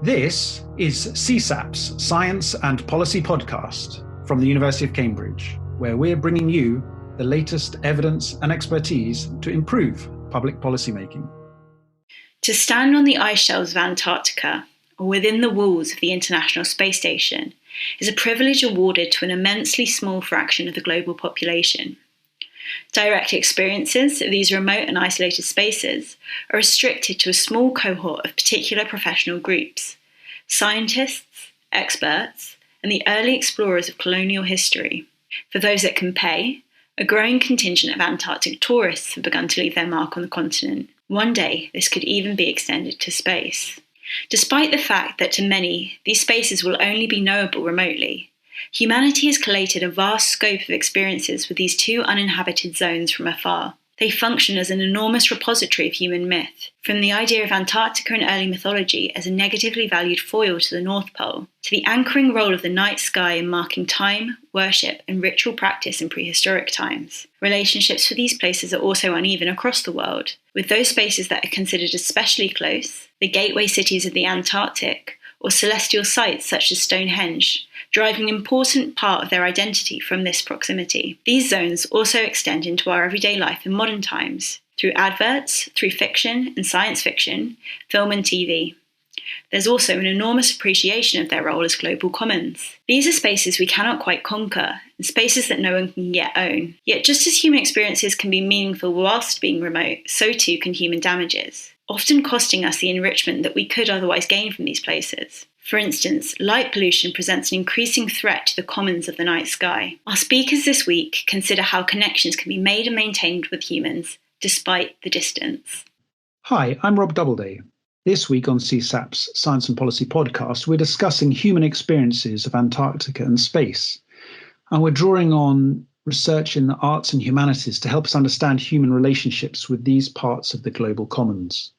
This is CSaP's Science and Policy Podcast from the University of Cambridge, where we're bringing you the latest evidence and expertise to improve public policymaking. To stand on the ice shelves of Antarctica or within the walls of the International Space Station is a privilege awarded to an immensely small fraction of the global population. Direct experiences of these remote and isolated spaces are restricted to a small cohort of particular professional groups: scientists, experts, and the early explorers of colonial history. For those that can pay, a growing contingent of Antarctic tourists have begun to leave their mark on the continent. One day, this could even be extended to space. Despite the fact that to many, these spaces will only be knowable remotely, humanity has collated a vast scope of experiences with these two uninhabited zones from afar. They function as an enormous repository of human myth, from the idea of Antarctica in early mythology as a negatively valued foil to the North Pole, to the anchoring role of the night sky in marking time, worship, and ritual practice in prehistoric times. Relationships for these places are also uneven across the world, with those spaces that are considered especially close, the gateway cities of the Antarctic, or celestial sites such as Stonehenge, driving an important part of their identity from this proximity. These zones also extend into our everyday life in modern times, through adverts, through fiction and science fiction, film and TV. There's also an enormous appreciation of their role as global commons. These are spaces we cannot quite conquer, and spaces that no one can yet own. Yet just as human experiences can be meaningful whilst being remote, so too can human damages, often costing us the enrichment that we could otherwise gain from these places. For instance, light pollution presents an increasing threat to the commons of the night sky. Our speakers this week consider how connections can be made and maintained with humans, despite the distance. Hi, I'm Rob Doubleday. This week on CSaP's Science and Policy Podcast, we're discussing human experiences of Antarctica and space. And we're drawing on research in the arts and humanities to help us understand human relationships with these parts of the global commons.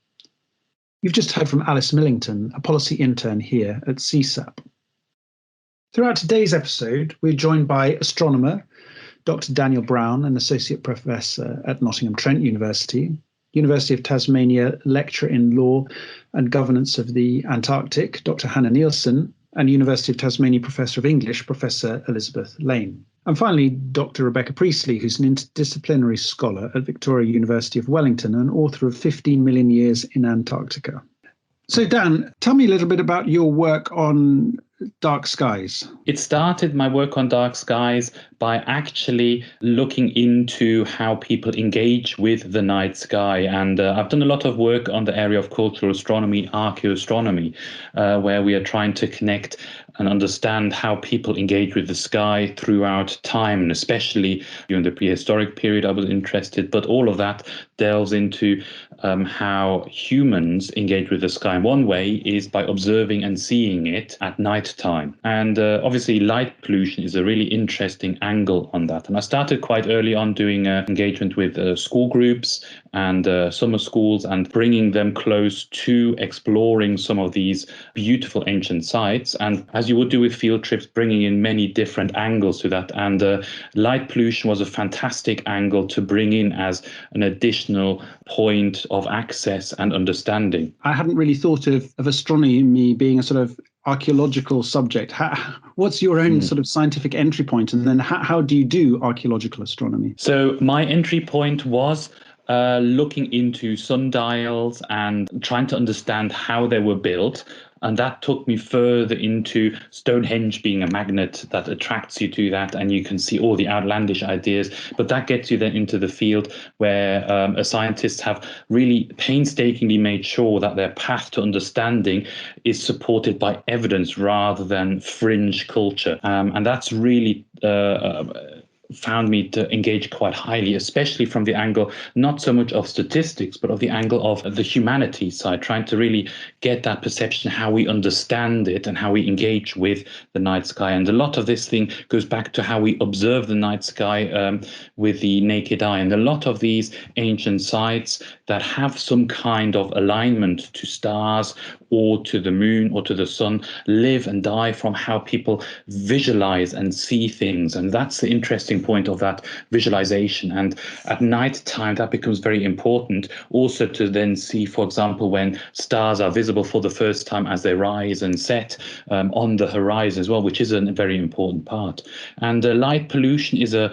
You've just heard from Alice Millington, a policy intern here at CSaP. Throughout today's episode, we're joined by astronomer Dr. Daniel Brown, an associate professor at Nottingham, Trent University, University of Tasmania lecturer in law and governance of the Antarctic, Dr. Hanne Nielsen, and University of Tasmania professor of English, Professor Elizabeth Leane. And finally, Dr. Rebecca Priestley, who's an interdisciplinary scholar at Victoria University of Wellington and author of 15 Million Years in Antarctica. So Dan, tell me a little bit about your work on dark skies. It started my work on dark skies by actually looking into how people engage with the night sky. And I've done a lot of work on the area of cultural astronomy, archaeoastronomy, where we are trying to connect and understand how people engage with the sky throughout time, and especially during the prehistoric period I was interested. But all of that delves into how humans engage with the sky. And one way is by observing and seeing it at night time. And obviously light pollution is a really interesting angle on that. And I started quite early on doing engagement with school groups and summer schools and bringing them close to exploring some of these beautiful ancient sites. And as you would do with field trips, bringing in many different angles to that. And light pollution was a fantastic angle to bring in as an additional point of access and understanding. I hadn't really thought of astronomy being a sort of archaeological subject. What's your own sort of scientific entry point? And then how do you do archaeological astronomy? So my entry point was looking into sundials and trying to understand how they were built. And that took me further into Stonehenge being a magnet that attracts you to that, and you can see all the outlandish ideas. But that gets you then into the field where scientists have really painstakingly made sure that their path to understanding is supported by evidence rather than fringe culture. And that's really found me to engage quite highly, especially from the angle, not so much of statistics, but of the angle of the humanities side, trying to really get that perception, how we understand it and how we engage with the night sky. And a lot of this thing goes back to how we observe the night sky with the naked eye. And a lot of these ancient sites that have some kind of alignment to stars or to the moon or to the sun live and die from how people visualize and see things. And that's the interesting starting point of that visualization. And at night time, that becomes very important also to then see, for example, when stars are visible for the first time as they rise and set on the horizon as well, which is a very important part. And light pollution is a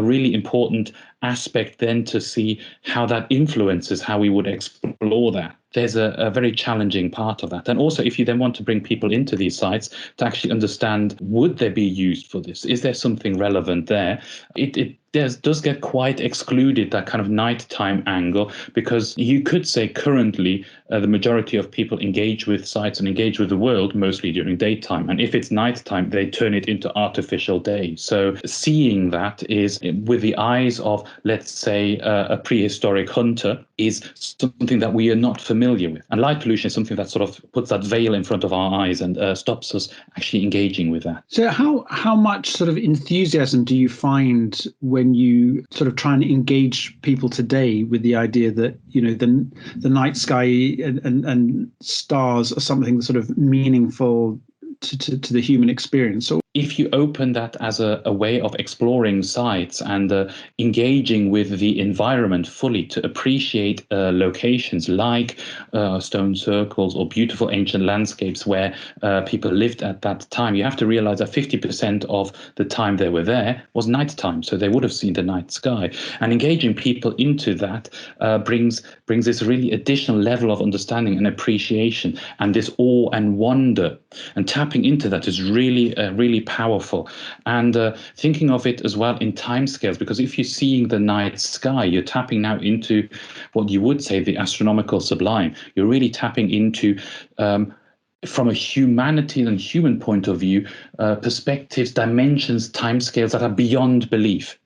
really important aspect then to see how that influences how we would explore that. There's a very challenging part of that. And also, if you then want to bring people into these sites to actually understand, would they be used for this? Is there something relevant there? It does get quite excluded, that kind of nighttime angle, because you could say currently the majority of people engage with sites and engage with the world mostly during daytime. And if it's nighttime, they turn it into artificial day. So seeing that is with the eyes of, let's say, a prehistoric hunter is something that we are not familiar with. And light pollution is something that sort of puts that veil in front of our eyes and stops us actually engaging with that. So how much sort of enthusiasm do you find when you sort of try and engage people today with the idea that, you know, the night sky and stars are something sort of meaningful to the human experience? So if you open that as a way of exploring sites and engaging with the environment fully to appreciate locations like stone circles or beautiful ancient landscapes where people lived at that time, you have to realize that 50% of the time they were there was nighttime, so they would have seen the night sky. And engaging people into that brings this really additional level of understanding and appreciation and this awe and wonder. And tapping into that is really powerful. And thinking of it as well in timescales, because if you're seeing the night sky, you're tapping now into what you would say the astronomical sublime. You're really tapping into from a humanity and human point of view, perspectives, dimensions, timescales that are beyond belief.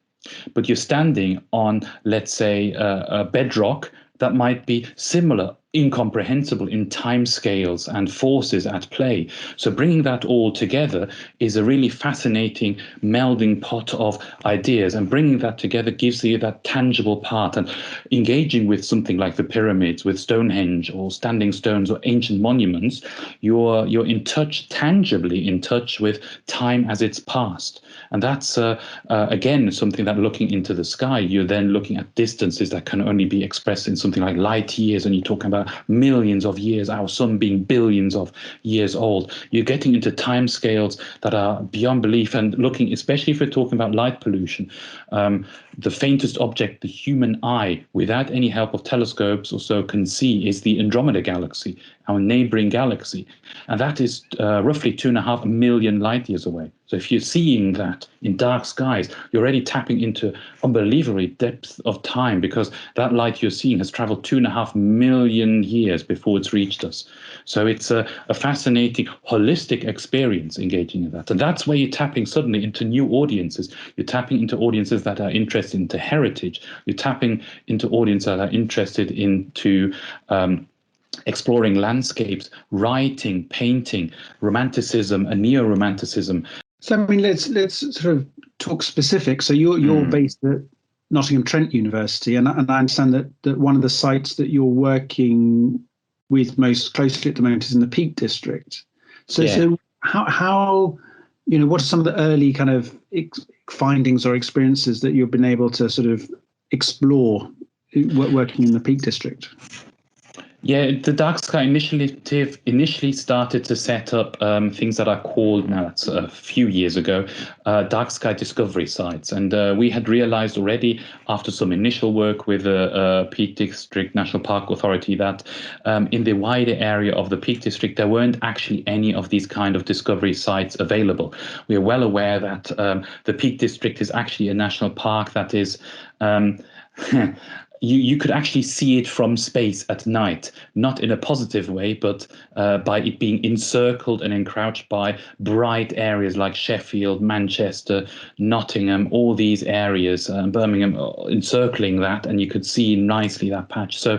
But you're standing on, let's say, a bedrock that might be similar, incomprehensible in timescales and forces at play. So bringing that all together is a really fascinating melding pot of ideas, and bringing that together gives you that tangible part. And engaging with something like the pyramids, with Stonehenge or standing stones or ancient monuments, you're in touch, tangibly in touch with time as it's passed. And that's, again, something that looking into the sky, you're then looking at distances that can only be expressed in something like light years, and you're talking about millions of years, our sun being billions of years old. You're getting into timescales that are beyond belief. And looking, especially if we're talking about light pollution, the faintest object the human eye, without any help of telescopes or so, can see is the Andromeda galaxy, our neighboring galaxy. And that is roughly 2.5 million light years away. So if you're seeing that in dark skies, you're already tapping into unbelievably depth of time, because that light you're seeing has traveled 2.5 million years before it's reached us. So it's a fascinating, holistic experience engaging in that. And that's where you're tapping suddenly into new audiences. You're tapping into audiences that are interested into heritage. You're tapping into audiences that are interested into exploring landscapes, writing, painting, romanticism, and neo-romanticism. So, I mean, let's sort of talk specific. So you're based at Nottingham Trent University, and I understand that one of the sites that you're working with most closely at the moment is in the Peak District. So, yeah. So how you know, what are some of the early kind of findings or experiences that you've been able to sort of explore working in the Peak District? Yeah, the Dark Sky Initiative initially started to set up things that are called, now that's a few years ago, dark sky discovery sites. And we had realized already after some initial work with the Peak District National Park Authority that in the wider area of the Peak District, there weren't actually any of these kind of discovery sites available. We are well aware that the Peak District is actually a national park that is you could actually see it from space at night, not in a positive way, but by it being encircled and encroached by bright areas like Sheffield, Manchester, Nottingham, all these areas, Birmingham, encircling that, and you could see nicely that patch. So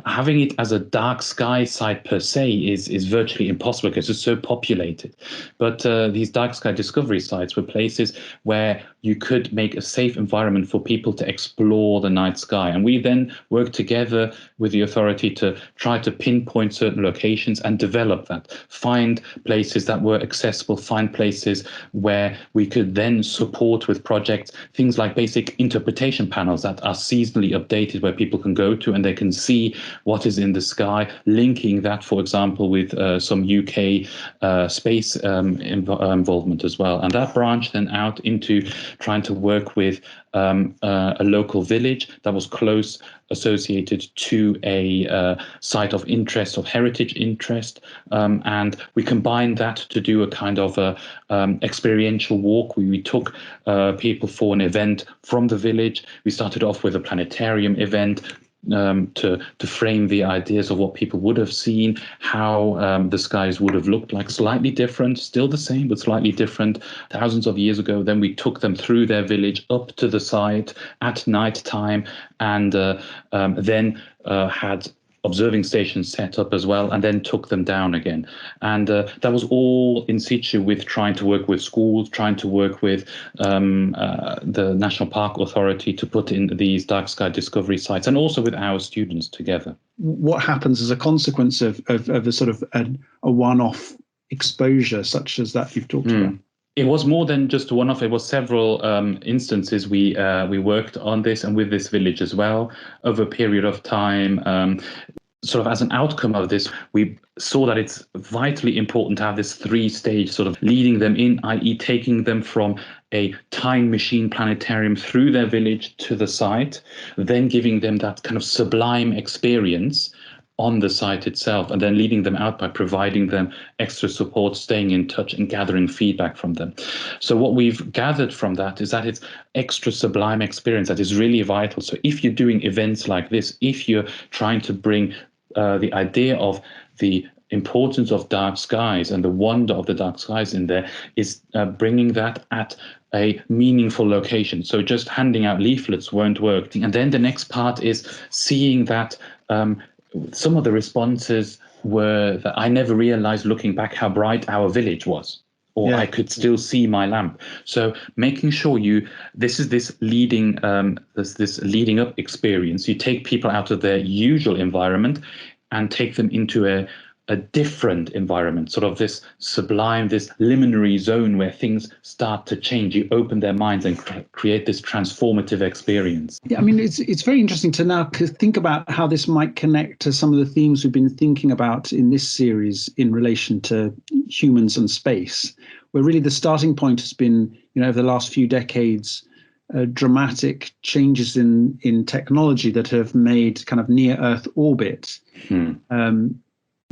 having it as a dark sky site per se is virtually impossible because it's so populated. But these dark sky discovery sites were places where you could make a safe environment for people to explore the night sky. And we then worked together with the authority to try to pinpoint certain locations and develop that, find places that were accessible, find places where we could then support with projects, things like basic interpretation panels that are seasonally updated, where people can go to and they can see what is in the sky, linking that, for example, with some UK space involvement as well. And that branched then out into trying to work with a local village that was close associated to a site of interest, of heritage interest, and we combined that to do a kind of experiential walk. We took people for an event from the village. We started off with a planetarium event, to frame the ideas of what people would have seen, how the skies would have looked like, slightly different, still the same, but slightly different, thousands of years ago. Then we took them through their village up to the site at night time, and then had observing stations set up as well, and then took them down again. And that was all in situ with trying to work with schools, trying to work with the National Park Authority to put in these dark sky discovery sites, and also with our students together. What happens as a consequence of a sort of a one-off exposure such as that you've talked about? It was more than just one-off. It was several instances. We worked on this and with this village as well over a period of time. Sort of as an outcome of this, we saw that it's vitally important to have this three-stage sort of leading them in, i.e. taking them from a time machine planetarium through their village to the site, then giving them that kind of sublime experience on the site itself, and then leading them out by providing them extra support, staying in touch and gathering feedback from them. So what we've gathered from that is that it's extra sublime experience that is really vital. So if you're doing events like this, if you're trying to bring the idea of the importance of dark skies and the wonder of the dark skies in there, is bringing that at a meaningful location. So just handing out leaflets won't work. And then the next part is seeing that some of the responses were that I never realized looking back how bright our village was, or I could still see my lamp. So making sure this leading up experience. You take people out of their usual environment and take them into a different environment, sort of this sublime, this liminary zone where things start to change. You open their minds and create this transformative experience. Yeah, I mean, it's very interesting to now think about how this might connect to some of the themes we've been thinking about in this series in relation to humans and space, where really the starting point has been, over the last few decades, dramatic changes in technology that have made kind of near Earth orbit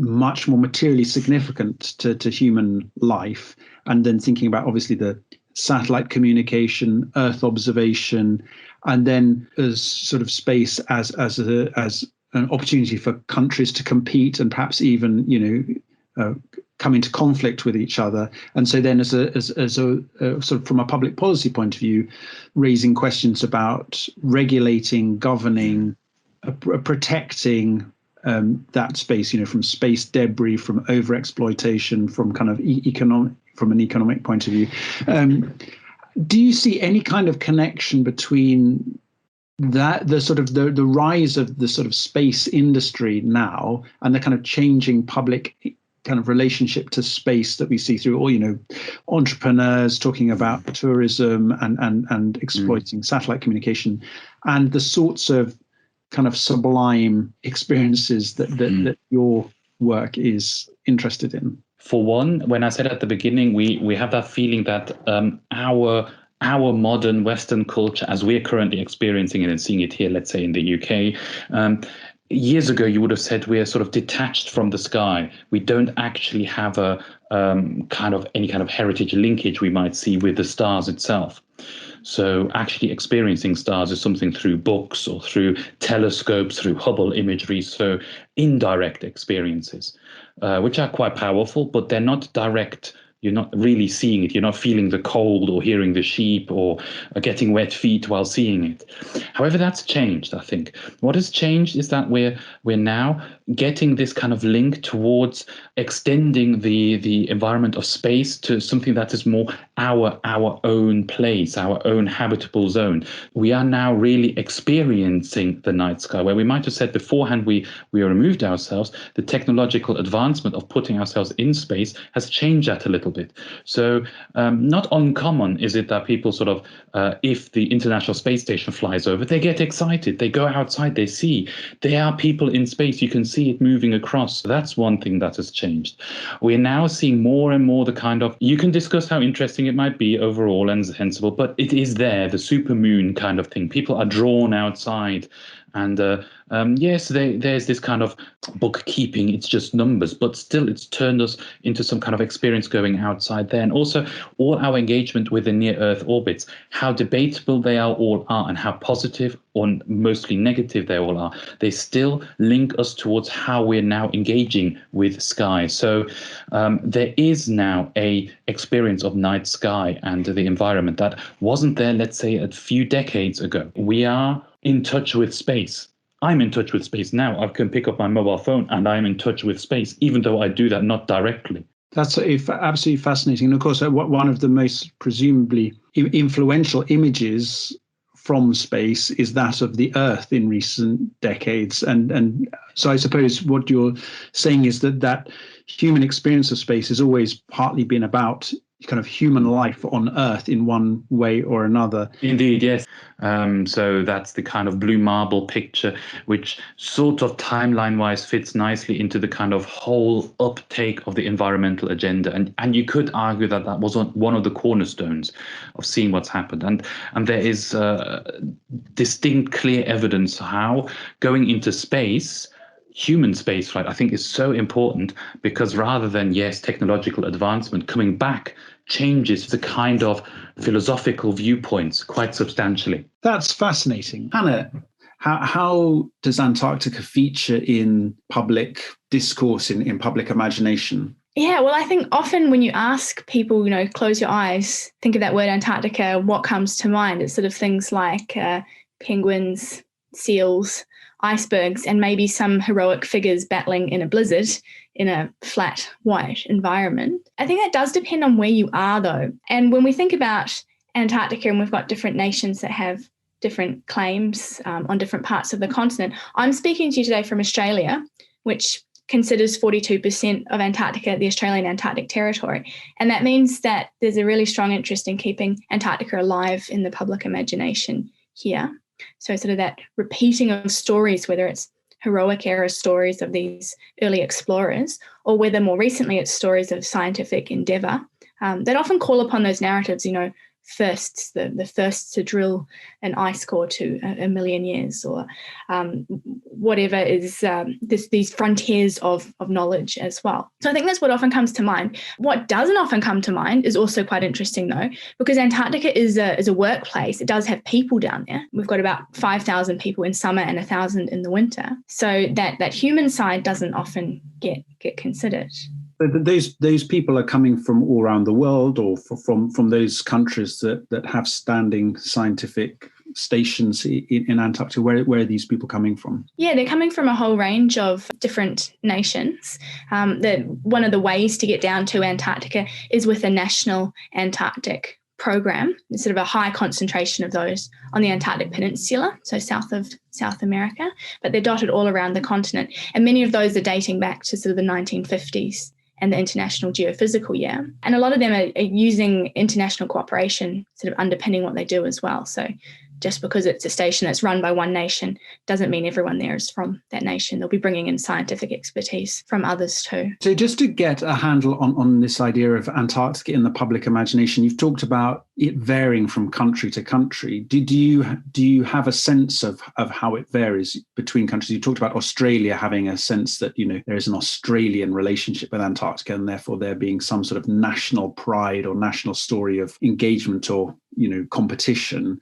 much more materially significant to human life. And then thinking about obviously the satellite communication, Earth observation, and then as sort of space as an opportunity for countries to compete and perhaps even come into conflict with each other. And so then as a sort of from a public policy point of view, raising questions about regulating, governing, protecting that space, from space debris, from overexploitation, from kind of from an economic point of view. Do you see any kind of connection between that, the sort of the rise of the sort of space industry now, and the kind of changing public kind of relationship to space that we see through all, entrepreneurs talking about tourism and exploiting satellite communication, and the sorts of kind of sublime experiences that your work is interested in? For one, when I said at the beginning, we have that feeling that our modern Western culture, as we're currently experiencing it and seeing it here, let's say in the UK, years ago you would have said we're sort of detached from the sky. We don't actually have a any kind of heritage linkage we might see with the stars itself. So actually experiencing stars is something through books or through telescopes, through Hubble imagery, so indirect experiences, which are quite powerful, but they're not direct. You're not really seeing it. You're not feeling the cold or hearing the sheep or getting wet feet while seeing it. However, that's changed, I think. What has changed is that we're now getting this kind of link towards extending the environment of space to something that is more our own place, our own habitable zone. We are now really experiencing the night sky, where we might have said beforehand we removed ourselves. The technological advancement of putting ourselves in space has changed that a little bit. So not uncommon is it that people sort of, if the International Space Station flies over, they get excited. They go outside, they see there are people in space. You can see it moving across. That's one thing that has changed. We're now seeing more and more the kind of, you can discuss how interesting it might be overall and sensible, but it is there, the supermoon kind of thing. People are drawn outside. And yes, there's this kind of bookkeeping, it's just numbers, but still it's turned us into some kind of experience going outside there. And also all our engagement with the near-Earth orbits, how debatable they all are and how positive or mostly negative they all are, they still link us towards how we're now engaging with sky. So there is now a experience of night sky and the environment that wasn't there, let's say, a few decades ago. We are in touch with space. I'm in touch with space now. I can pick up my mobile phone and I'm in touch with space, even though I do that not directly. That's absolutely fascinating. And of course, one of the most presumably influential images from space is that of the Earth in recent decades. And so I suppose what you're saying is that human experience of space has always partly been about kind of human life on Earth in one way or another. Indeed, yes. So that's the kind of blue marble picture, which sort of timeline-wise fits nicely into the kind of whole uptake of the environmental agenda. And you could argue that that was one of the cornerstones of seeing what's happened. And there is distinct, clear evidence how going into space, human spaceflight, I think, is so important, because rather than, yes, technological advancement, coming back changes the kind of philosophical viewpoints quite substantially. That's fascinating. Hanne, how does Antarctica feature in public discourse, in public imagination? Yeah, well, I think often when you ask people, close your eyes, think of that word Antarctica, what comes to mind? It's sort of things like penguins, seals, icebergs, and maybe some heroic figures battling in a blizzard in a flat, white environment. I think that does depend on where you are, though. And when we think about Antarctica, and we've got different nations that have different claims on different parts of the continent, I'm speaking to you today from Australia, which considers 42% of Antarctica the Australian Antarctic territory. And that means that there's a really strong interest in keeping Antarctica alive in the public imagination here. So sort of that repeating of stories, whether it's heroic era stories of these early explorers, or whether more recently it's stories of scientific endeavour, that often call upon those narratives, firsts, the first to drill an ice core to a million years, or whatever is these frontiers of knowledge as well. So I think that's what often comes to mind. What doesn't often come to mind is also quite interesting, though, because Antarctica is a workplace. It does have people down there. We've got about 5,000 people in summer and 1,000 in the winter. So that human side doesn't often get considered. Those people are coming from all around the world, or from those countries that have standing scientific stations in Antarctica. Where are these people coming from? Yeah, they're coming from a whole range of different nations. One of the ways to get down to Antarctica is with a national Antarctic program. There's sort of a high concentration of those on the Antarctic Peninsula, so south of South America, but they're dotted all around the continent. And many of those are dating back to sort of the 1950s. And the International Geophysical Year. And a lot of them are using international cooperation sort of underpinning what they do as well. So just because it's a station that's run by one nation doesn't mean everyone there is from that nation. They'll be bringing in scientific expertise from others too. So just to get a handle on this idea of Antarctica in the public imagination, you've talked about it varying from country to country. Do you have a sense of how it varies between countries? You talked about Australia having a sense that, there is an Australian relationship with Antarctica, and therefore there being some sort of national pride or national story of engagement or, competition.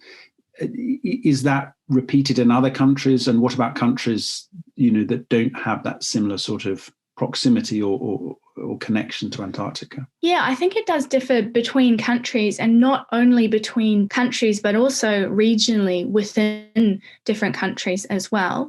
Is that repeated in other countries? And what about countries, that don't have that similar sort of proximity or or connection to Antarctica? Yeah, I think it does differ between countries, and not only between countries, but also regionally within different countries as well.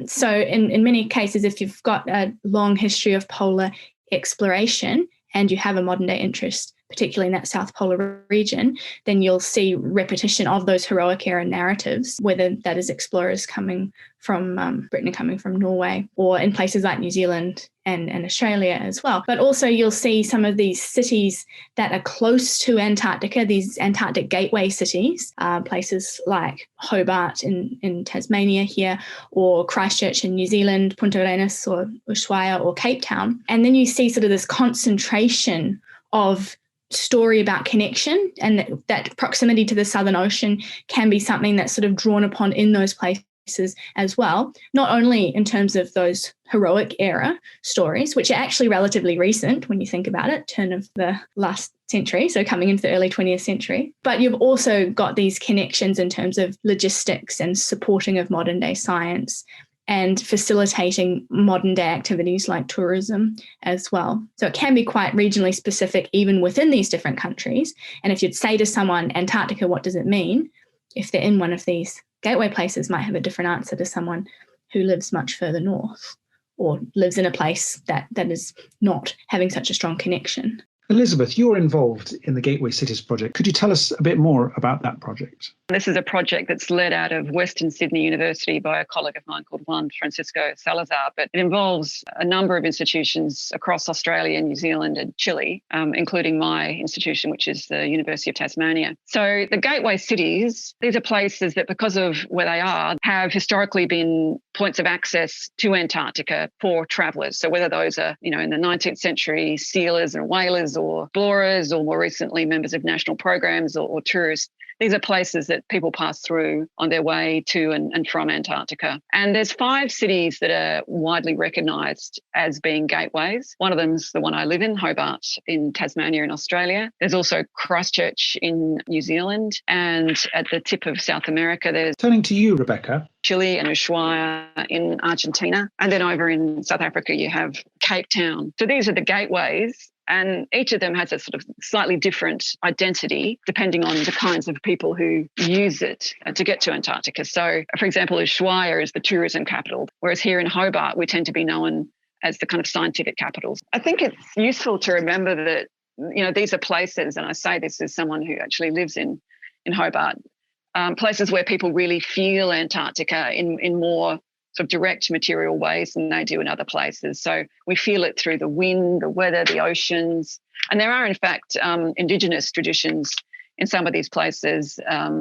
So in many cases, if you've got a long history of polar exploration and you have a modern day interest, particularly in that South Polar region, then you'll see repetition of those heroic era narratives, whether that is explorers coming from Britain, coming from Norway, or in places like New Zealand and Australia as well. But also you'll see some of these cities that are close to Antarctica, these Antarctic gateway cities, places like Hobart in Tasmania here, or Christchurch in New Zealand, Punta Arenas or Ushuaia or Cape Town. And then you see sort of this concentration of story about connection, and that proximity to the Southern Ocean can be something that's sort of drawn upon in those places as well, not only in terms of those heroic era stories, which are actually relatively recent when you think about it, turn of the last century, so coming into the early 20th century, but you've also got these connections in terms of logistics and supporting of modern day science and facilitating modern day activities like tourism as well. So it can be quite regionally specific even within these different countries. And if you'd say to someone, Antarctica, what does it mean? If they're in one of these gateway places, might have a different answer to someone who lives much further north or lives in a place that is not having such a strong connection. Elizabeth, you're involved in the Gateway Cities project. Could you tell us a bit more about that project? This is a project that's led out of Western Sydney University by a colleague of mine called Juan Francisco Salazar, but it involves a number of institutions across Australia, New Zealand and Chile, including my institution, which is the University of Tasmania. So the Gateway Cities, these are places that, because of where they are, have historically been points of access to Antarctica for travellers. So whether those are, in the 19th century sealers and whalers or explorers, or more recently members of national programs or tourists, these are places that people pass through on their way to and from Antarctica. And there's 5 cities that are widely recognised as being gateways. One of them's the one I live in, Hobart in Tasmania in Australia. There's also Christchurch in New Zealand. And at the tip of South America, there's Turning to you, Rebecca. Chile and Ushuaia in Argentina. And then over in South Africa, you have Cape Town. So these are the gateways. And each of them has a sort of slightly different identity depending on the kinds of people who use it to get to Antarctica. So, for example, Ushuaia is the tourism capital, whereas here in Hobart, we tend to be known as the kind of scientific capitals. I think it's useful to remember that, these are places, and I say this as someone who actually lives in Hobart, places where people really feel Antarctica in more sort of direct material ways than they do in other places. So we feel it through the wind, the weather, the oceans. And there are, in fact, Indigenous traditions in some of these places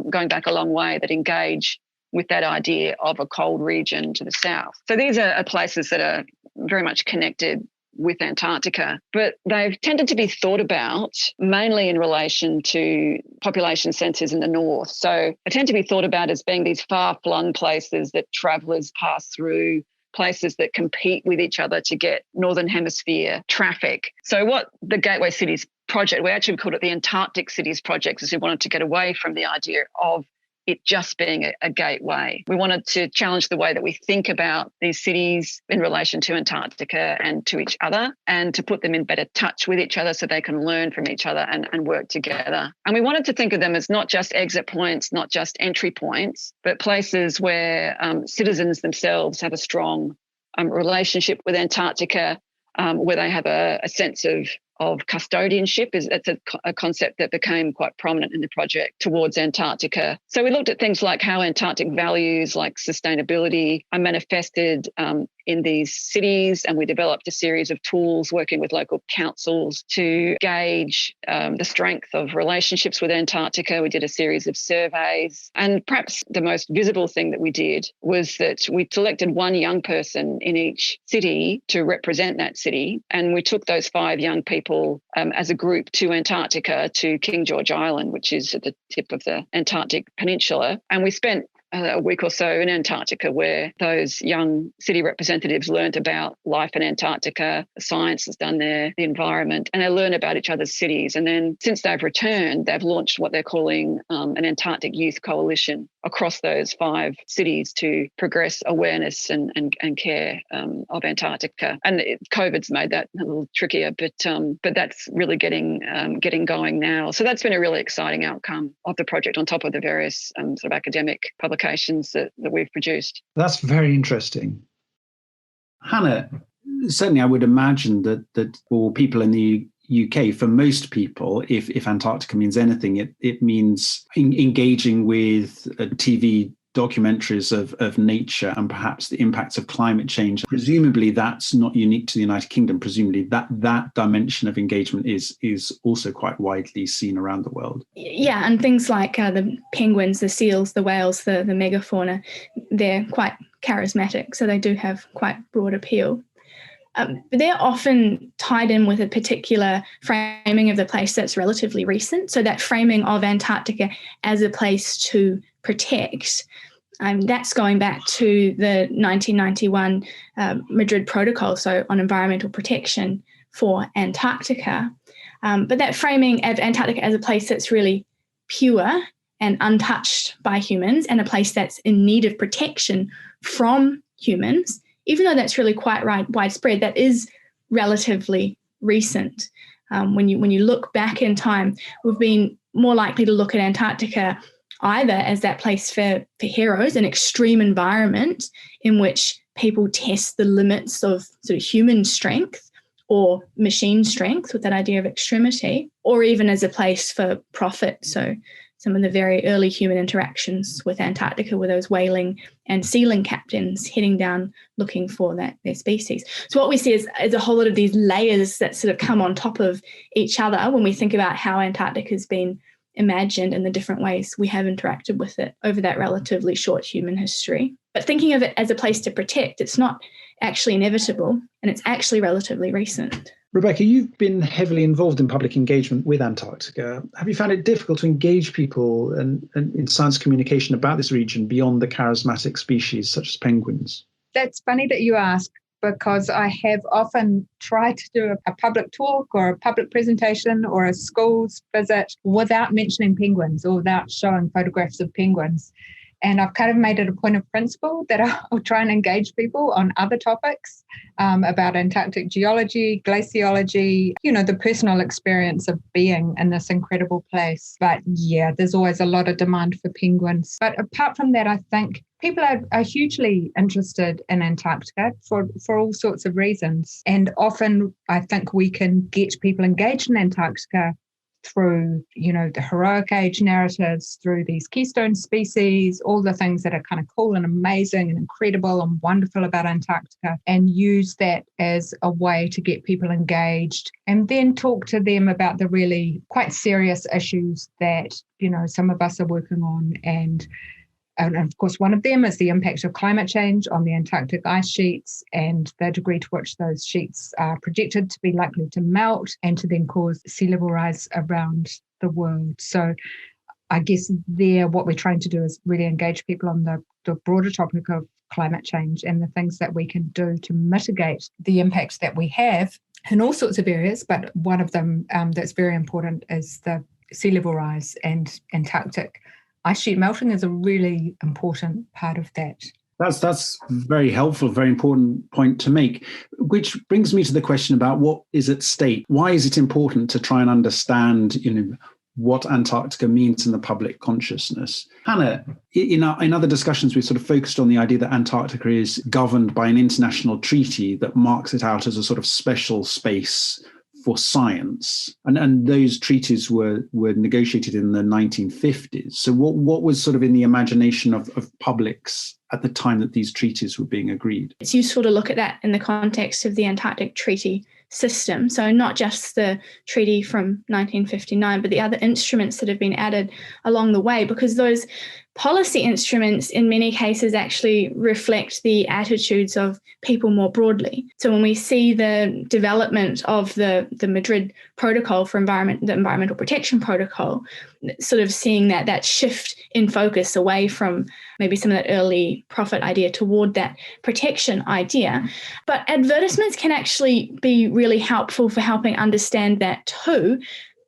going back a long way that engage with that idea of a cold region to the south. So these are places that are very much connected with Antarctica, but they've tended to be thought about mainly in relation to population centres in the north. So they tend to be thought about as being these far-flung places that travellers pass through, places that compete with each other to get Northern Hemisphere traffic. So what the Gateway Cities project, we actually called it the Antarctic Cities project, because we wanted to get away from the idea of it just being a gateway. We wanted to challenge the way that we think about these cities in relation to Antarctica and to each other, and to put them in better touch with each other so they can learn from each other and work together. And we wanted to think of them as not just exit points, not just entry points, but places where citizens themselves have a strong relationship with Antarctica, where they have a sense of custodianship. That's a concept that became quite prominent in the project towards Antarctica. So we looked at things like how Antarctic values like sustainability are manifested in these cities, and we developed a series of tools working with local councils to gauge the strength of relationships with Antarctica. We did a series of surveys, and perhaps the most visible thing that we did was that we selected one young person in each city to represent that city, and we took those 5 young people as a group to Antarctica, to King George Island, which is at the tip of the Antarctic Peninsula, and we spent a week or so in Antarctica, where those young city representatives learned about life in Antarctica, the science is done there, the environment, and they learn about each other's cities. And then since they've returned, they've launched what they're calling an Antarctic Youth Coalition across those 5 cities to progress awareness and care of Antarctica. And COVID's made that a little trickier, but that's really getting going now. So that's been a really exciting outcome of the project, on top of the various sort of academic publications that we've produced. That's very interesting. Hanne, certainly I would imagine that for people in the UK, for most people, if Antarctica means anything, it means engaging with TV documentaries of nature and perhaps the impacts of climate change. Presumably that's not unique to the United Kingdom. Presumably that dimension of engagement is also quite widely seen around the world. Yeah, and things like the penguins, the seals, the whales, the megafauna, they're quite charismatic, so they do have quite broad appeal. But they're often tied in with a particular framing of the place that's relatively recent. So that framing of Antarctica as a place to protect, that's going back to the 1991 Madrid Protocol, so on environmental protection for Antarctica. But that framing of Antarctica as a place that's really pure and untouched by humans, and a place that's in need of protection from humans, even though that's really quite widespread, that is relatively recent. When you look back in time, we've been more likely to look at Antarctica either as that place for heroes, an extreme environment in which people test the limits of sort of human strength or machine strength with that idea of extremity, or even as a place for profit. So some of the very early human interactions with Antarctica were those whaling and sealing captains heading down looking for their species. So what we see is a whole lot of these layers that sort of come on top of each other when we think about how Antarctica has been imagined and the different ways we have interacted with it over that relatively short human history. But thinking of it as a place to protect, it's not actually inevitable, and it's actually relatively recent. Rebecca, you've been heavily involved in public engagement with Antarctica. Have you found it difficult to engage people and in science communication about this region beyond the charismatic species such as penguins? That's funny that you ask, because I have often tried to do a public talk or a public presentation or a school's visit without mentioning penguins or without showing photographs of penguins. And I've kind of made it a point of principle that I'll try and engage people on other topics about Antarctic geology, glaciology, the personal experience of being in this incredible place. But yeah, there's always a lot of demand for penguins. But apart from that, I think people are hugely interested in Antarctica for all sorts of reasons. And often I think we can get people engaged in Antarctica through, the heroic age narratives, through these keystone species, all the things that are kind of cool and amazing and incredible and wonderful about Antarctica, and use that as a way to get people engaged, and then talk to them about the really quite serious issues that, some of us are working on. And of course, one of them is the impact of climate change on the Antarctic ice sheets and the degree to which those sheets are predicted to be likely to melt and to then cause sea level rise around the world. So I guess what we're trying to do is really engage people on the broader topic of climate change and the things that we can do to mitigate the impacts that we have in all sorts of areas. But one of them that's very important is the sea level rise, and Antarctic ice sheet melting is a really important part of that. That's very helpful, very important point to make, which brings me to the question about what is at stake. Why is it important to try and understand, what Antarctica means in the public consciousness? Hanne, in other discussions, we've sort of focused on the idea that Antarctica is governed by an international treaty that marks it out as a sort of special space for science, and those treaties were negotiated in the 1950s. So what was sort of in the imagination of publics at the time that these treaties were being agreed? It's useful to look at that in the context of the Antarctic treaty system. So not just the treaty from 1959, but the other instruments that have been added along the way, because those policy instruments in many cases actually reflect the attitudes of people more broadly. So when we see the development of the Madrid Protocol for the Environmental Protection Protocol, sort of seeing that shift in focus away from maybe some of that early profit idea toward that protection idea. But advertisements can actually be really helpful for helping understand that too,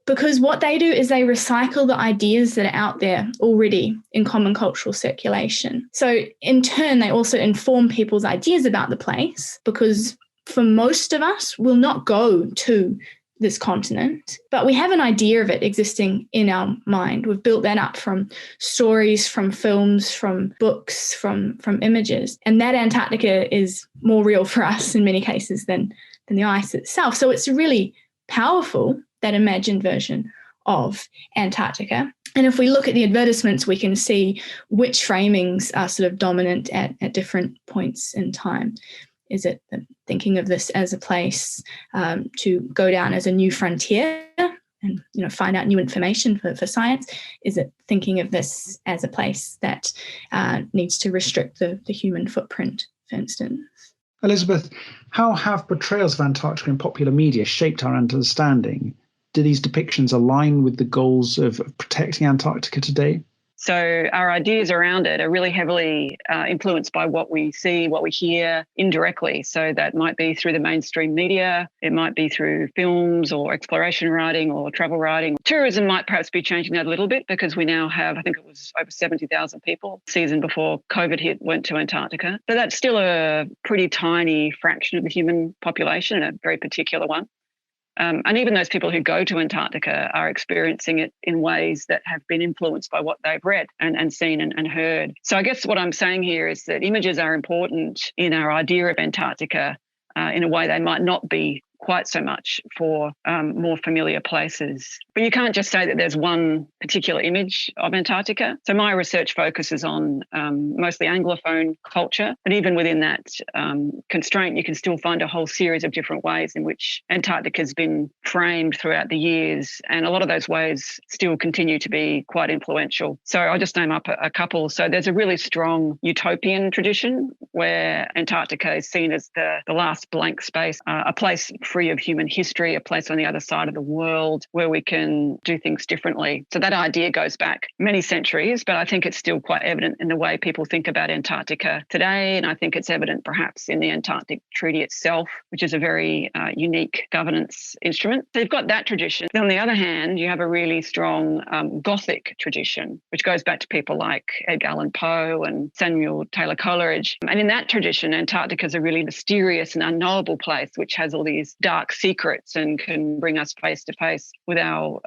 because what they do is they recycle the ideas that are out there already in common cultural circulation. So in turn, they also inform people's ideas about the place, because for most of us, we'll not go to this continent, but we have an idea of it existing in our mind. We've built that up from stories, from films, from books, from images. And that Antarctica is more real for us in many cases than the ice itself. So it's really powerful, that imagined version of Antarctica. And if we look at the advertisements, we can see which framings are sort of dominant at different points in time. Is it thinking of this as a place to go down as a new frontier and find out new information for science? Is it thinking of this as a place that needs to restrict the human footprint, for instance? Elizabeth, how have portrayals of Antarctica in popular media shaped our understanding? Do these depictions align with the goals of protecting Antarctica today? So our ideas around it are really heavily influenced by what we see, what we hear indirectly. So that might be through the mainstream media, it might be through films or exploration writing or travel writing. Tourism might perhaps be changing that a little bit, because we now have, I think it was over 70,000 people season before COVID hit went to Antarctica. So that's still a pretty tiny fraction of the human population, a very particular one. And even those people who go to Antarctica are experiencing it in ways that have been influenced by what they've read and seen and heard. So I guess what I'm saying here is that images are important in our idea of Antarctica in a way they might not be quite so much for more familiar places. But you can't just say that there's one particular image of Antarctica. So my research focuses on mostly Anglophone culture, but even within that constraint, you can still find a whole series of different ways in which Antarctica has been framed throughout the years, and a lot of those ways still continue to be quite influential. So I'll just name up a couple. So there's a really strong utopian tradition where Antarctica is seen as the last blank space, a place free of human history, a place on the other side of the world where we can do things differently. So that idea goes back many centuries, but I think it's still quite evident in the way people think about Antarctica today. And I think it's evident perhaps in the Antarctic Treaty itself, which is a very unique governance instrument. So you've got that tradition. Then on the other hand, you have a really strong Gothic tradition, which goes back to people like Edgar Allan Poe and Samuel Taylor Coleridge. And in that tradition, Antarctica is a really mysterious and unknowable place, which has all these dark secrets and can bring us face to face with our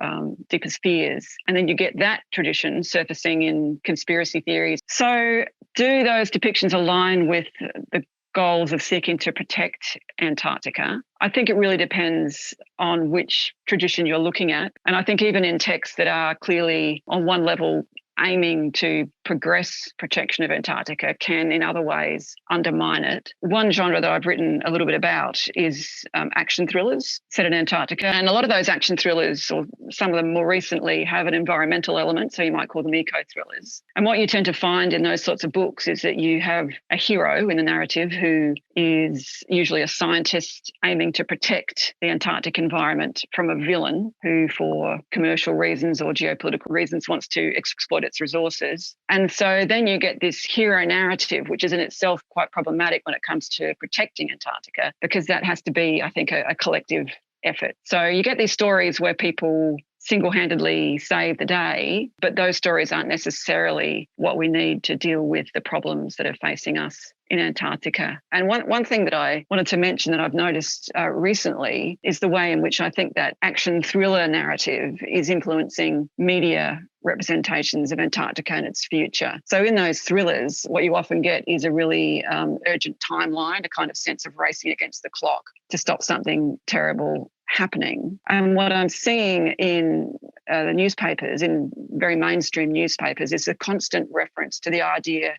deepest fears. And then you get that tradition surfacing in conspiracy theories. So do those depictions align with the goals of seeking to protect Antarctica? I think it really depends on which tradition you're looking at. And I think even in texts that are clearly on one level aiming to progress protection of Antarctica can in other ways undermine it. One genre that I've written a little bit about is action thrillers set in Antarctica. And a lot of those action thrillers, or some of them more recently, have an environmental element, so you might call them eco-thrillers. And what you tend to find in those sorts of books is that you have a hero in the narrative who is usually a scientist aiming to protect the Antarctic environment from a villain who, for commercial reasons or geopolitical reasons, wants to exploit its resources. And so then you get this hero narrative, which is in itself quite problematic when it comes to protecting Antarctica, because that has to be, I think, a collective effort. So you get these stories where people single-handedly save the day, but those stories aren't necessarily what we need to deal with the problems that are facing us in Antarctica. And one thing that I wanted to mention that I've noticed recently is the way in which I think that action thriller narrative is influencing media representations of Antarctica and its future. So in those thrillers, what you often get is a really urgent timeline, a kind of sense of racing against the clock to stop something terrible happening. And what I'm seeing in the newspapers, in very mainstream newspapers, is a constant reference to the idea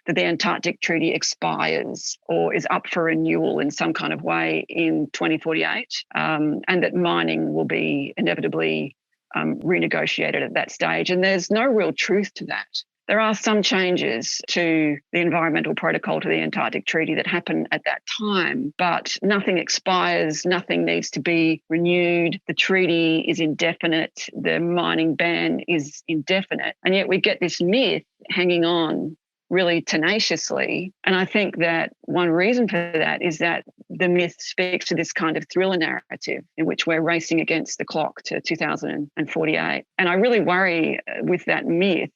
that the Antarctic Treaty expires or is up for renewal in some kind of way in 2048, and that mining will be inevitably renegotiated at that stage. And there's no real truth to that. there are some changes to the environmental protocol to the Antarctic Treaty that happen at that time, but nothing expires, nothing needs to be renewed. The treaty is indefinite, the mining ban is indefinite, and yet we get this myth hanging on really tenaciously. And I think that one reason for that is that the myth speaks to this kind of thriller narrative in which we're racing against the clock to 2048. And I really worry with that myth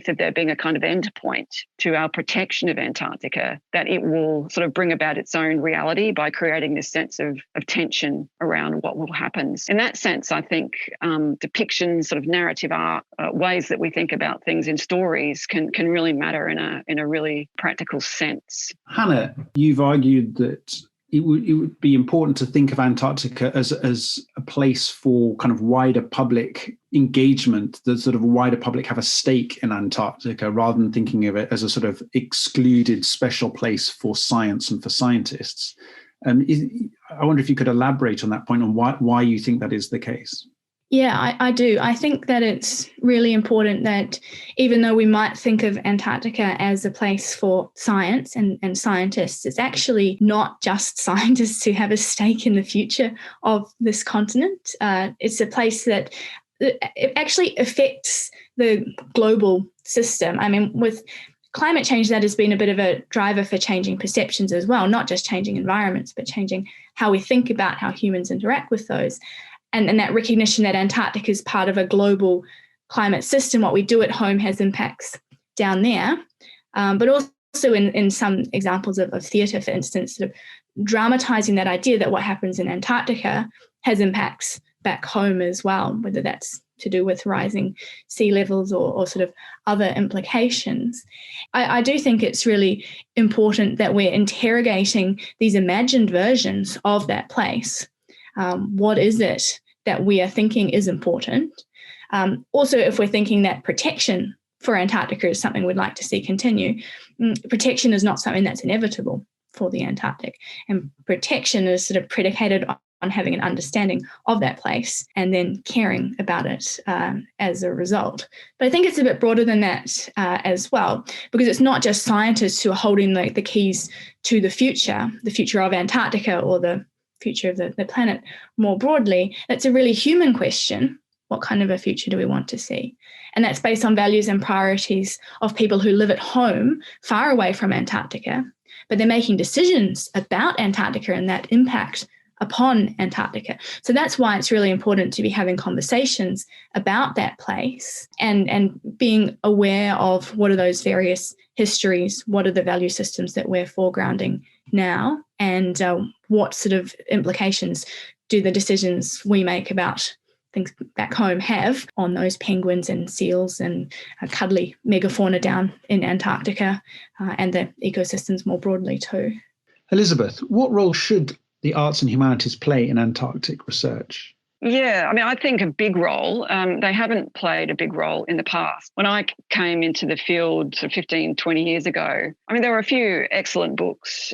of there being a kind of end point to our protection of Antarctica, that it will sort of bring about its own reality by creating this sense of tension around what will happen. In that sense, I think depictions, sort of narrative art, ways that we think about things in stories can really matter in a really practical sense. Hanne, you've argued that it would be important to think of Antarctica as a place for kind of wider public engagement, that sort of wider public have a stake in Antarctica, rather than thinking of it as a sort of excluded special place for science and for scientists. I wonder if you could elaborate on that point, on why you think that is the case. Yeah, I do. I think that it's really important that even though we might think of Antarctica as a place for science and scientists, it's actually not just scientists who have a stake in the future of this continent. It's a place that it actually affects the global system. I mean, with climate change, that has been a bit of a driver for changing perceptions as well, not just changing environments, but changing how we think about how humans interact with those. And that recognition that Antarctica is part of a global climate system. What we do at home has impacts down there, but also in some examples of theatre, for instance, sort of dramatising that idea that what happens in Antarctica has impacts back home as well, whether that's to do with rising sea levels or sort of other implications. I do think it's really important that we're interrogating these imagined versions of that place. What is it that we are thinking is important? Also, if we're thinking that protection for Antarctica is something we'd like to see continue, protection is not something that's inevitable for the Antarctic. And protection is sort of predicated on having an understanding of that place and then caring about it as a result. But I think it's a bit broader than that as well, because it's not just scientists who are holding the keys to the future of Antarctica or the future of the planet more broadly. That's a really human question. What kind of a future do we want to see? And that's based on values and priorities of people who live at home, far away from Antarctica, but they're making decisions about Antarctica and that impact upon Antarctica. So that's why it's really important to be having conversations about that place and being aware of what are those various histories, what are the value systems that we're foregrounding now, and what sort of implications do the decisions we make about things back home have on those penguins and seals and cuddly megafauna down in Antarctica and the ecosystems more broadly too. Elizabeth, what role should the arts and humanities play in Antarctic research? Yeah, I mean, I think a big role. They haven't played a big role in the past. When I came into the field sort of 15, 20 years ago, I mean, there were a few excellent books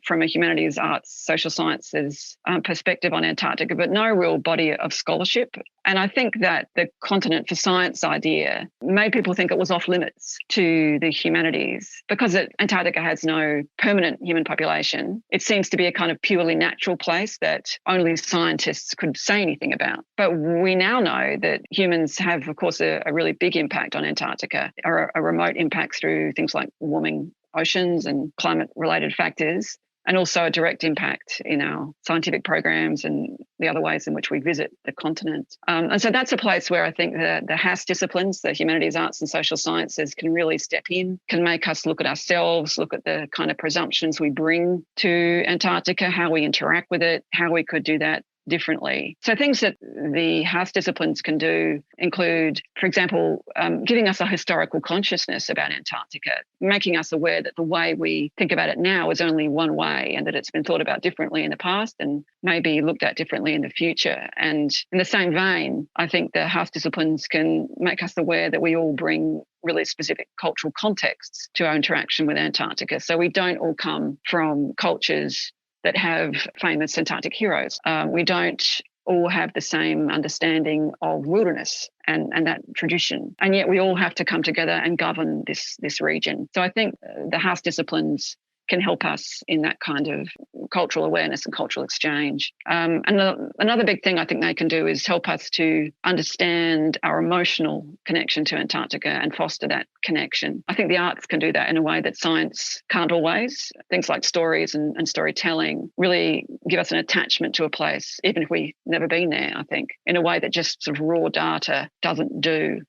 from a humanities, arts, social sciences perspective on Antarctica, but no real body of scholarship. And I think that the continent for science idea made people think it was off limits to the humanities because Antarctica has no permanent human population. It seems to be a kind of purely natural place that only scientists could say anything about. But we now know that humans have, of course, a really big impact on Antarctica, or a remote impact through things like warming oceans and climate-related factors, and also a direct impact in our scientific programs and the other ways in which we visit the continent. And so that's a place where I think the HAS disciplines, the humanities, arts and social sciences, can really step in, can make us look at ourselves, look at the kind of presumptions we bring to Antarctica, how we interact with it, how we could do that differently. So things that the HAS disciplines can do include, for example, giving us a historical consciousness about Antarctica, making us aware that the way we think about it now is only one way and that it's been thought about differently in the past and maybe looked at differently in the future. And in the same vein, I think the HAS disciplines can make us aware that we all bring really specific cultural contexts to our interaction with Antarctica. So we don't all come from cultures that have famous Antarctic heroes. We don't all have the same understanding of wilderness and that tradition. And yet we all have to come together and govern this region. So I think the house disciplines can help us in that kind of cultural awareness and cultural exchange. And another big thing I think they can do is help us to understand our emotional connection to Antarctica and foster that connection. I think the arts can do that in a way that science can't always. Things like stories and storytelling really give us an attachment to a place, even if we've never been there, I think, in a way that just sort of raw data doesn't do.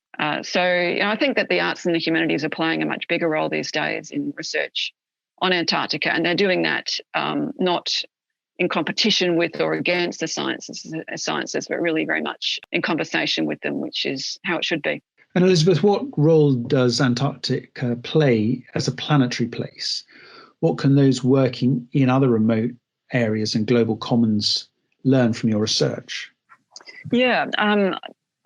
So I think that the arts and the humanities are playing a much bigger role these days in research on Antarctica, and they're doing that not in competition with or against the sciences, but really very much in conversation with them, which is how it should be. And Elizabeth, what role does Antarctica play as a planetary place? What can those working in other remote areas and global commons learn from your research? Yeah,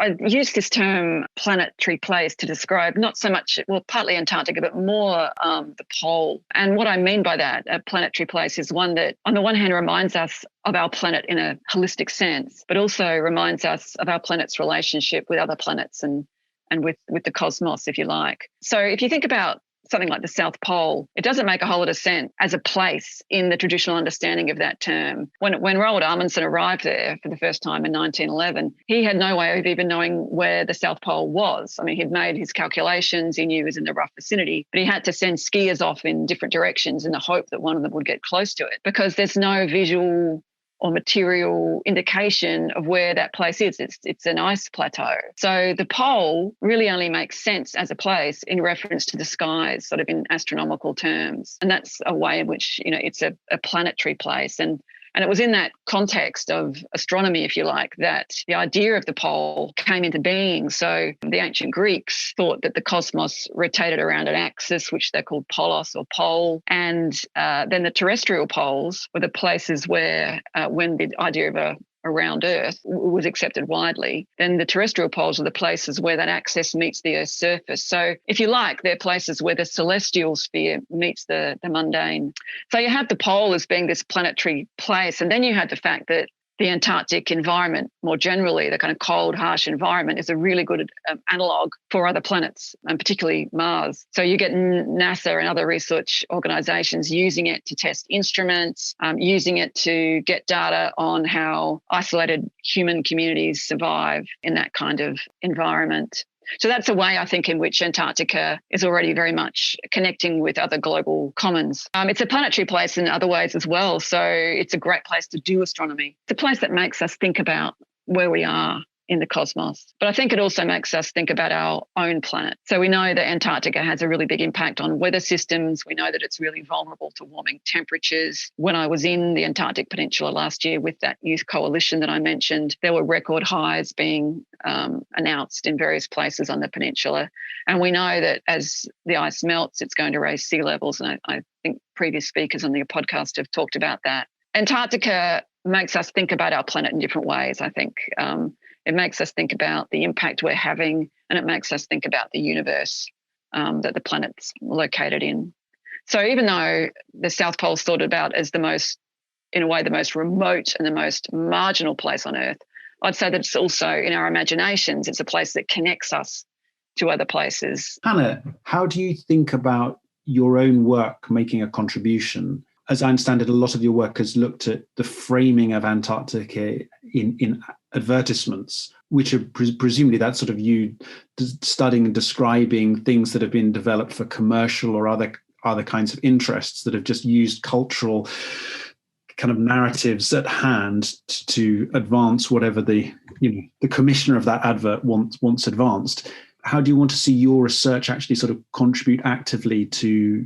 I use this term planetary place to describe not so much, well, partly Antarctica, but more the pole. And what I mean by that, a planetary place, is one that on the one hand reminds us of our planet in a holistic sense, but also reminds us of our planet's relationship with other planets and with the cosmos, if you like. So if you think about something like the South Pole, it doesn't make a whole lot of sense as a place in the traditional understanding of that term. When Roald Amundsen arrived there for the first time in 1911, he had no way of even knowing where the South Pole was. I mean, he'd made his calculations, he knew he was in the rough vicinity, but he had to send skiers off in different directions in the hope that one of them would get close to it, because there's no visual or material indication of where that place is. It's an ice plateau. So the pole really only makes sense as a place in reference to the skies, sort of in astronomical terms. And that's a way in which, it's a planetary place. And it was in that context of astronomy, if you like, that the idea of the pole came into being. So the ancient Greeks thought that the cosmos rotated around an axis, which they called polos or pole. And then the terrestrial poles were the places where, when the idea of a round Earth was accepted widely, then the terrestrial poles are the places where that axis meets the Earth's surface. So if you like, they're places where the celestial sphere meets the mundane. So you have the pole as being this planetary place, and then you had the fact that the Antarctic environment, more generally, the kind of cold, harsh environment, is a really good analogue for other planets, and particularly Mars. So you get NASA and other research organisations using it to test instruments, using it to get data on how isolated human communities survive in that kind of environment. So that's a way, I think, in which Antarctica is already very much connecting with other global commons. It's a planetary place in other ways as well. So it's a great place to do astronomy. It's a place that makes us think about where we are in the cosmos. But I think it also makes us think about our own planet. So we know that Antarctica has a really big impact on weather systems. We know that it's really vulnerable to warming temperatures. When I was in the Antarctic Peninsula last year with that youth coalition that I mentioned, there were record highs being announced in various places on the peninsula. And we know that as the ice melts, it's going to raise sea levels. And I think previous speakers on the podcast have talked about that. Antarctica makes us think about our planet in different ways, I think. It makes us think about the impact we're having, and it makes us think about the universe that the planet's located in. So even though the South Pole is thought about as the most remote and the most marginal place on Earth, I'd say that it's also in our imaginations, it's a place that connects us to other places. Hanne, how do you think about your own work making a contribution? As I understand it, a lot of your work has looked at the framing of Antarctica in advertisements, which are presumably that sort of you studying and describing things that have been developed for commercial or other kinds of interests that have just used cultural kind of narratives at hand to advance whatever the commissioner of that advert wants advanced. How do you want to see your research actually sort of contribute actively to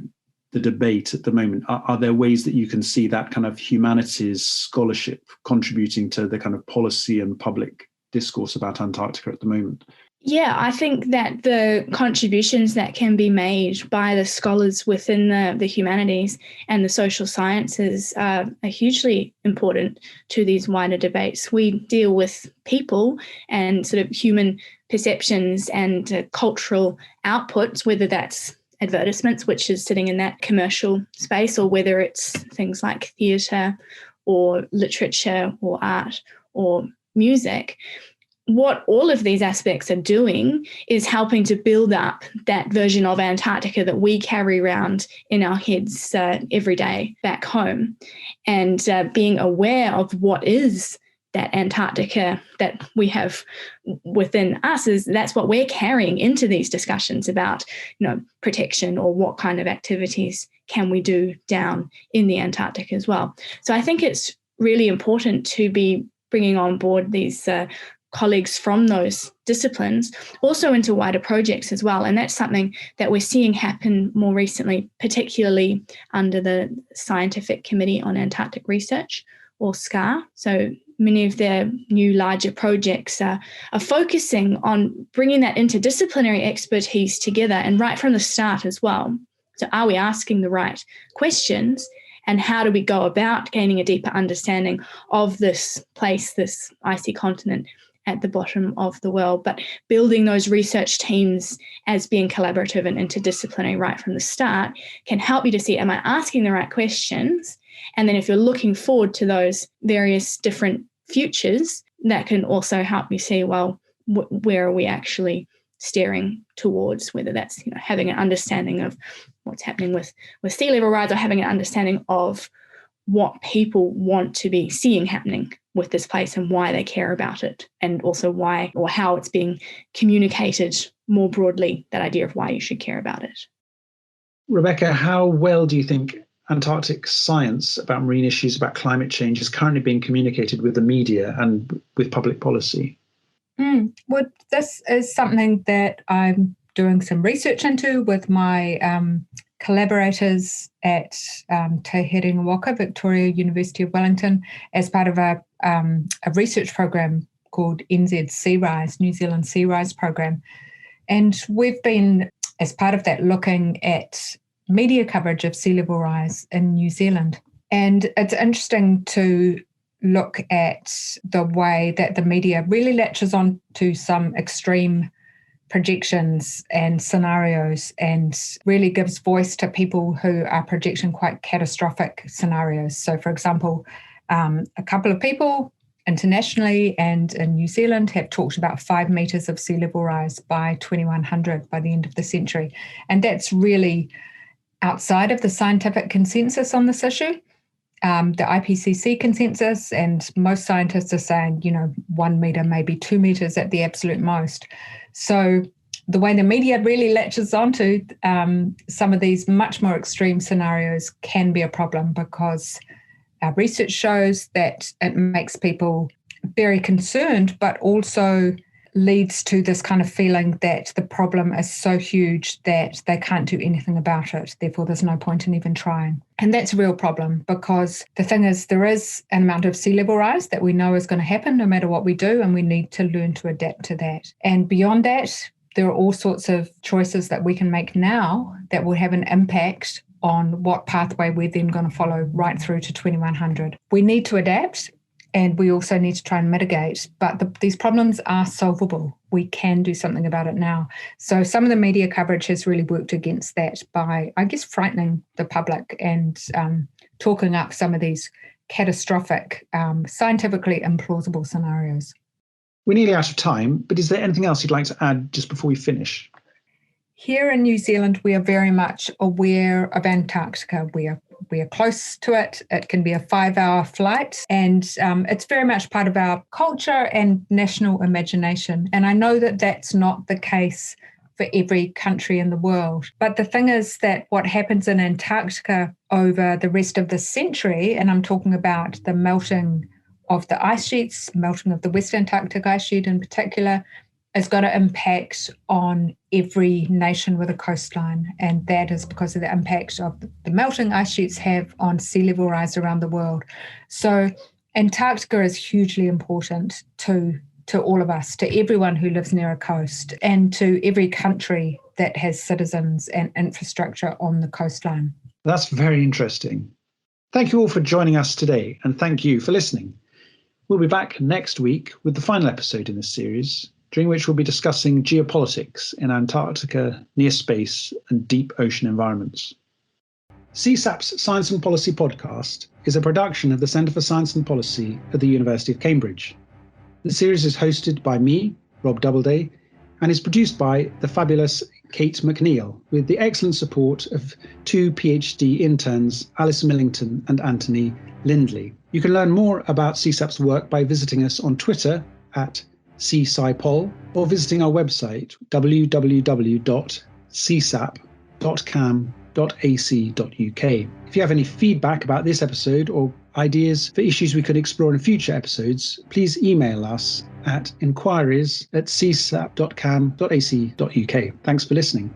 the debate at the moment? Are there ways that you can see that kind of humanities scholarship contributing to the kind of policy and public discourse about Antarctica at the moment? Yeah, I think that the contributions that can be made by the scholars within the humanities and the social sciences are hugely important to these wider debates. We deal with people and sort of human perceptions and cultural outputs, whether that's advertisements, which is sitting in that commercial space, or whether it's things like theatre or literature or art or music. What all of these aspects are doing is helping to build up that version of Antarctica that we carry around in our heads every day back home, and being aware of what is that Antarctica that we have within us. That's what we're carrying into these discussions about, protection, or what kind of activities can we do down in the Antarctic as well. So I think it's really important to be bringing on board these colleagues from those disciplines also into wider projects as well. And that's something that we're seeing happen more recently, particularly under the Scientific Committee on Antarctic Research, or SCAR. So many of their new larger projects are focusing on bringing that interdisciplinary expertise together, and right from the start as well. So are we asking the right questions? And how do we go about gaining a deeper understanding of this place, this icy continent at the bottom of the world? But building those research teams as being collaborative and interdisciplinary right from the start can help you to see, am I asking the right questions? And then if you're looking forward to those various different futures, that can also help you see, well, where are we actually steering towards, whether that's having an understanding of what's happening with sea level rise, or having an understanding of what people want to be seeing happening with this place and why they care about it, and also why or how it's being communicated more broadly, that idea of why you should care about it. Rebecca, how well do you think Antarctic science about marine issues, about climate change, is currently being communicated with the media and with public policy? Well, this is something that I'm doing some research into with my collaborators at Te Herenga Waka, Victoria University of Wellington, as part of a research program called NZ Sea Rise, New Zealand Sea Rise program. And we've been, as part of that, looking at media coverage of sea level rise in New Zealand. And it's interesting to look at the way that the media really latches on to some extreme projections and scenarios, and really gives voice to people who are projecting quite catastrophic scenarios. So, for example, a couple of people internationally and in New Zealand have talked about 5 metres of sea level rise by 2100, by the end of the century. And that's really outside of the scientific consensus on this issue. The IPCC consensus, and most scientists are saying, 1 metre, maybe 2 metres at the absolute most. So the way the media really latches onto some of these much more extreme scenarios can be a problem, because our research shows that it makes people very concerned, but also leads to this kind of feeling that the problem is so huge that they can't do anything about it. Therefore, there's no point in even trying. And that's a real problem, because the thing is, there is an amount of sea level rise that we know is going to happen no matter what we do, and we need to learn to adapt to that. And beyond that, there are all sorts of choices that we can make now that will have an impact on what pathway we're then going to follow right through to 2100. We need to adapt, and we also need to try and mitigate. But these problems are solvable. We can do something about it now. So some of the media coverage has really worked against that by, I guess, frightening the public and talking up some of these catastrophic, scientifically implausible scenarios. We're nearly out of time, but is there anything else you'd like to add just before we finish? Here in New Zealand, we are very much aware of Antarctica. We are close to it. It can be a 5-hour flight, and it's very much part of our culture and national imagination. And I know that that's not the case for every country in the world. But the thing is that what happens in Antarctica over the rest of the century, and I'm talking about the melting of the ice sheets, melting of the West Antarctic ice sheet in particular, is going to impact on every nation with a coastline. And that is because of the impact of the melting ice sheets have on sea level rise around the world. So Antarctica is hugely important to all of us, to everyone who lives near a coast, and to every country that has citizens and infrastructure on the coastline. That's very interesting. Thank you all for joining us today, and thank you for listening. We'll be back next week with the final episode in this series, during which we'll be discussing geopolitics in Antarctica, near space, and deep ocean environments. CSaP's Science and Policy podcast is a production of the Centre for Science and Policy at the University of Cambridge. The series is hosted by me, Rob Doubleday, and is produced by the fabulous Kate McNeil, with the excellent support of 2 PhD interns, Alice Millington and Anthony Lindley. You can learn more about CSaP's work by visiting us on Twitter at CSciPol or visiting our website www.csap.cam.ac.uk. If you have any feedback about this episode or ideas for issues we could explore in future episodes, please email us at inquiries@csap.cam.ac.uk. Thanks for listening.